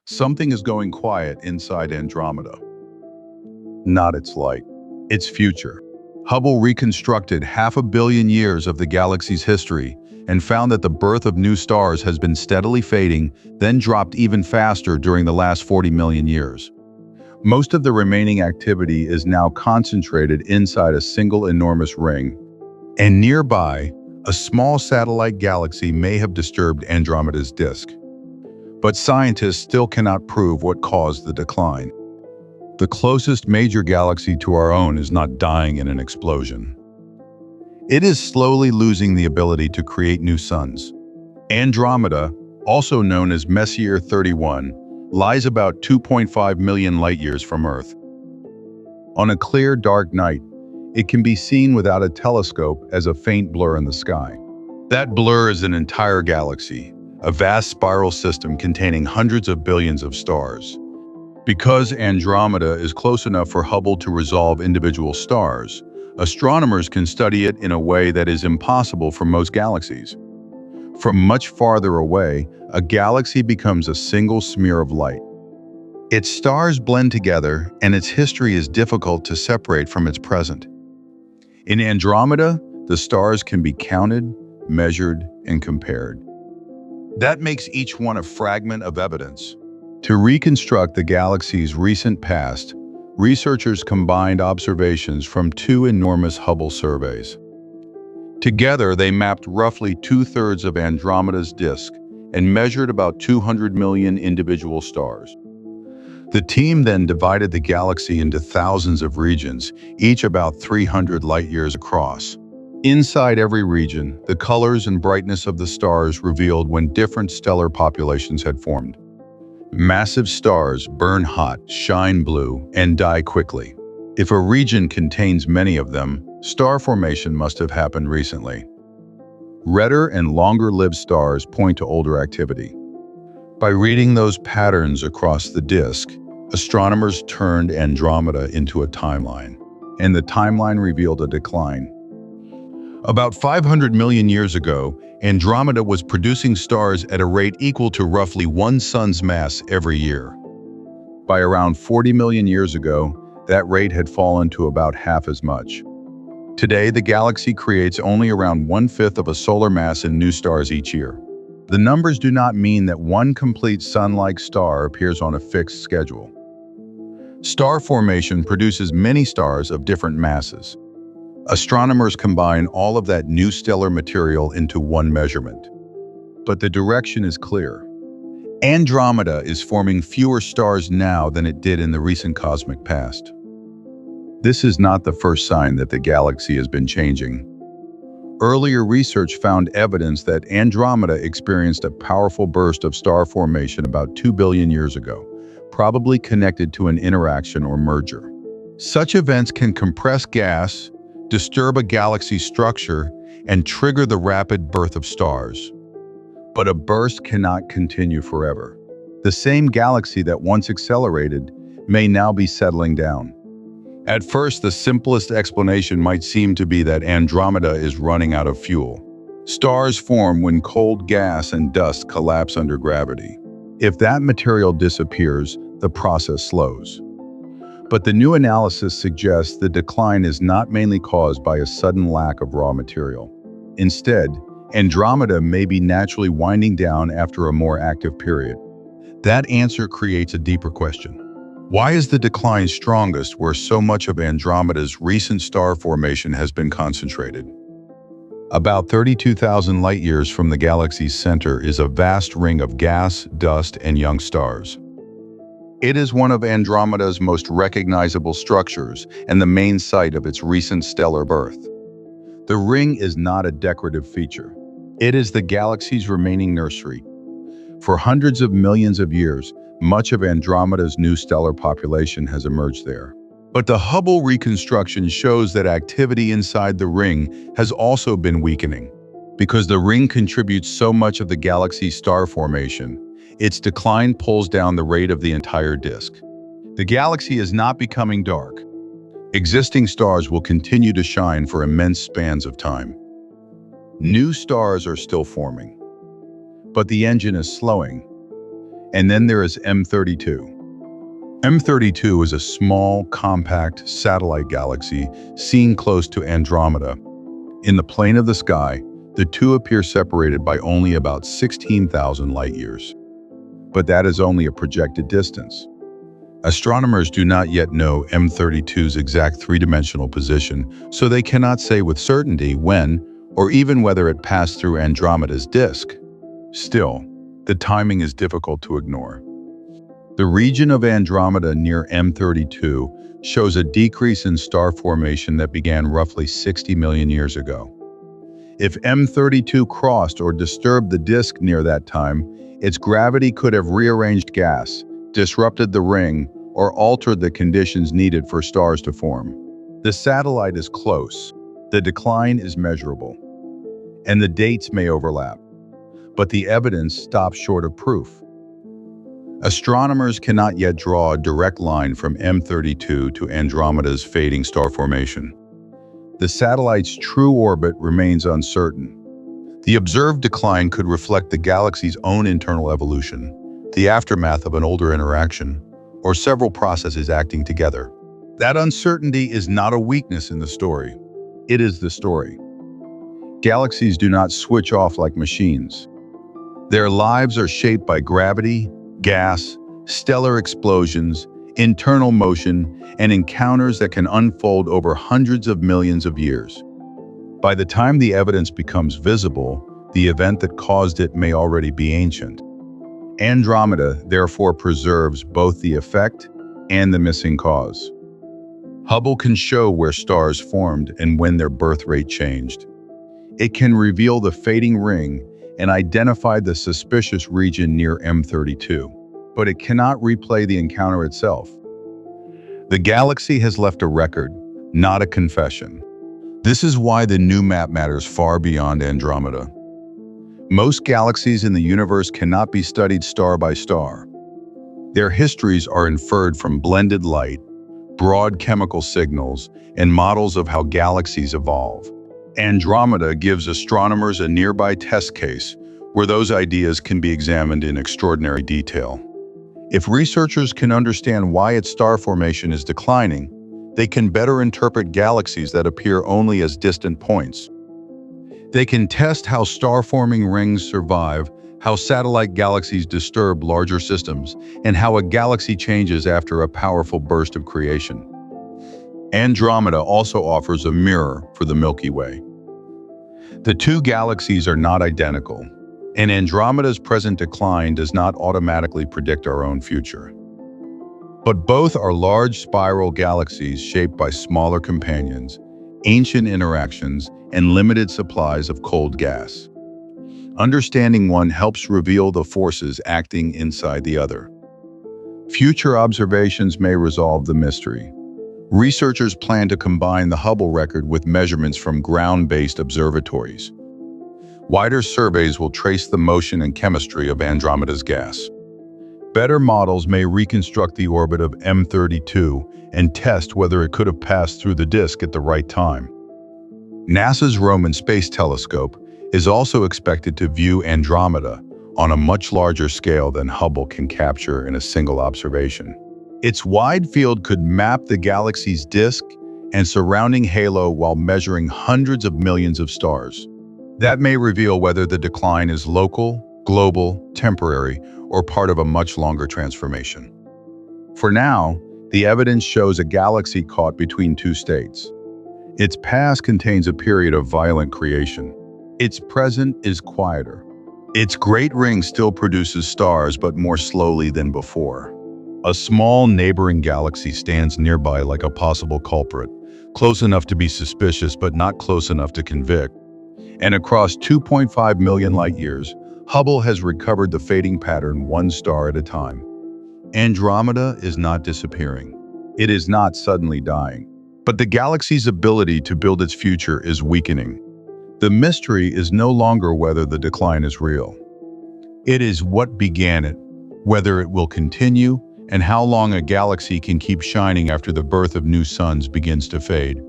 Something is going quiet inside Andromeda. Not its light, its future. Hubble reconstructed 500 million years of the galaxy's history and found that the birth of new stars has been steadily fading, then dropped even faster during the last 40 million years. Most of the remaining activity is now concentrated inside a single enormous ring, and nearby, a small satellite galaxy may have disturbed Andromeda's disk. But scientists still cannot prove what caused the decline. The closest major galaxy to our own is not dying in an explosion. It is slowly losing the ability to create new suns. Andromeda, also known as Messier 31, lies about 2.5 million light-years from Earth. On a clear, dark night, it can be seen without a telescope as a faint blur in the sky. That blur is an entire galaxy, a vast spiral system containing hundreds of billions of stars. Because Andromeda is close enough for Hubble to resolve individual stars, astronomers can study it in a way that is impossible for most galaxies. From much farther away, a galaxy becomes a single smear of light. Its stars blend together, and its history is difficult to separate from its present. In Andromeda, the stars can be counted, measured, and compared. That makes each one a fragment of evidence. To reconstruct the galaxy's recent past, researchers combined observations from two enormous Hubble surveys. Together, they mapped roughly 2/3 of Andromeda's disk and measured about 200 million individual stars. The team then divided the galaxy into thousands of regions, each about 300 light-years across. Inside every region, the colors and brightness of the stars revealed when different stellar populations had formed. Massive stars burn hot, shine blue, and die quickly. If a region contains many of them, star formation must have happened recently. Redder and longer-lived stars point to older activity. By reading those patterns across the disk, astronomers turned Andromeda into a timeline, and the timeline revealed a decline. About 500 million years ago, Andromeda was producing stars at a rate equal to roughly one sun's mass every year. By around 40 million years ago, that rate had fallen to about half as much. Today, the galaxy creates only around 1/5 of a solar mass in new stars each year. The numbers do not mean that one complete sun-like star appears on a fixed schedule. Star formation produces many stars of different masses. Astronomers combine all of that new stellar material into one measurement. But the direction is clear. Andromeda is forming fewer stars now than it did in the recent cosmic past. This is not the first sign that the galaxy has been changing. Earlier research found evidence that Andromeda experienced a powerful burst of star formation about 2 billion years ago, probably connected to an interaction or merger. Such events can compress gas, disturb a galaxy's structure, and trigger the rapid birth of stars. But a burst cannot continue forever. The same galaxy that once accelerated may now be settling down. At first, the simplest explanation might seem to be that Andromeda is running out of fuel. Stars form when cold gas and dust collapse under gravity. If that material disappears, the process slows. But the new analysis suggests the decline is not mainly caused by a sudden lack of raw material. Instead, Andromeda may be naturally winding down after a more active period. That answer creates a deeper question. Why is the decline strongest where so much of Andromeda's recent star formation has been concentrated? About 32,000 light-years from the galaxy's center is a vast ring of gas, dust, and young stars. It is one of Andromeda's most recognizable structures and the main site of its recent stellar birth. The ring is not a decorative feature. It is the galaxy's remaining nursery. For hundreds of millions of years, much of Andromeda's new stellar population has emerged there. But the Hubble reconstruction shows that activity inside the ring has also been weakening. Because the ring contributes so much of the galaxy's star formation, its decline pulls down the rate of the entire disk. The galaxy is not becoming dark. Existing stars will continue to shine for immense spans of time. New stars are still forming. But the engine is slowing. And then there is M32. M32 is a small, compact satellite galaxy seen close to Andromeda. In the plane of the sky, the two appear separated by only about 16,000 light-years. But that is only a projected distance. Astronomers do not yet know M32's exact three-dimensional position, so they cannot say with certainty when or even whether it passed through Andromeda's disk. Still, the timing is difficult to ignore. The region of Andromeda near M32 shows a decrease in star formation that began roughly 60 million years ago. If M32 crossed or disturbed the disk near that time, its gravity could have rearranged gas, disrupted the ring, or altered the conditions needed for stars to form. The satellite is close, the decline is measurable, and the dates may overlap. But the evidence stops short of proof. Astronomers cannot yet draw a direct line from M32 to Andromeda's fading star formation. The satellite's true orbit remains uncertain. The observed decline could reflect the galaxy's own internal evolution, the aftermath of an older interaction, or several processes acting together. That uncertainty is not a weakness in the story. It is the story. Galaxies do not switch off like machines. Their lives are shaped by gravity, gas, stellar explosions, internal motion, and encounters that can unfold over hundreds of millions of years. By the time the evidence becomes visible, the event that caused it may already be ancient. Andromeda, therefore, preserves both the effect and the missing cause. Hubble can show where stars formed and when their birth rate changed. It can reveal the fading ring and identify the suspicious region near M32, but it cannot replay the encounter itself. The galaxy has left a record, not a confession. This is why the new map matters far beyond Andromeda. Most galaxies in the universe cannot be studied star by star. Their histories are inferred from blended light, broad chemical signals, and models of how galaxies evolve. Andromeda gives astronomers a nearby test case where those ideas can be examined in extraordinary detail. If researchers can understand why its star formation is declining, they can better interpret galaxies that appear only as distant points. They can test how star-forming rings survive, how satellite galaxies disturb larger systems, and how a galaxy changes after a powerful burst of creation. Andromeda also offers a mirror for the Milky Way. The two galaxies are not identical, and Andromeda's present decline does not automatically predict our own future. But both are large spiral galaxies shaped by smaller companions, ancient interactions, and limited supplies of cold gas. Understanding one helps reveal the forces acting inside the other. Future observations may resolve the mystery. Researchers plan to combine the Hubble record with measurements from ground-based observatories. Wider surveys will trace the motion and chemistry of Andromeda's gas. Better models may reconstruct the orbit of M32 and test whether it could have passed through the disk at the right time. NASA's Roman Space Telescope is also expected to view Andromeda on a much larger scale than Hubble can capture in a single observation. Its wide field could map the galaxy's disk and surrounding halo while measuring hundreds of millions of stars. That may reveal whether the decline is local, global, temporary, or part of a much longer transformation. For now, the evidence shows a galaxy caught between two states. Its past contains a period of violent creation. Its present is quieter. Its great ring still produces stars, but more slowly than before. A small neighboring galaxy stands nearby like a possible culprit, close enough to be suspicious but not close enough to convict. And across 2.5 million light-years, Hubble has recovered the fading pattern one star at a time. Andromeda is not disappearing. It is not suddenly dying. But the galaxy's ability to build its future is weakening. The mystery is no longer whether the decline is real. It is what began it, whether it will continue, and how long a galaxy can keep shining after the birth of new suns begins to fade.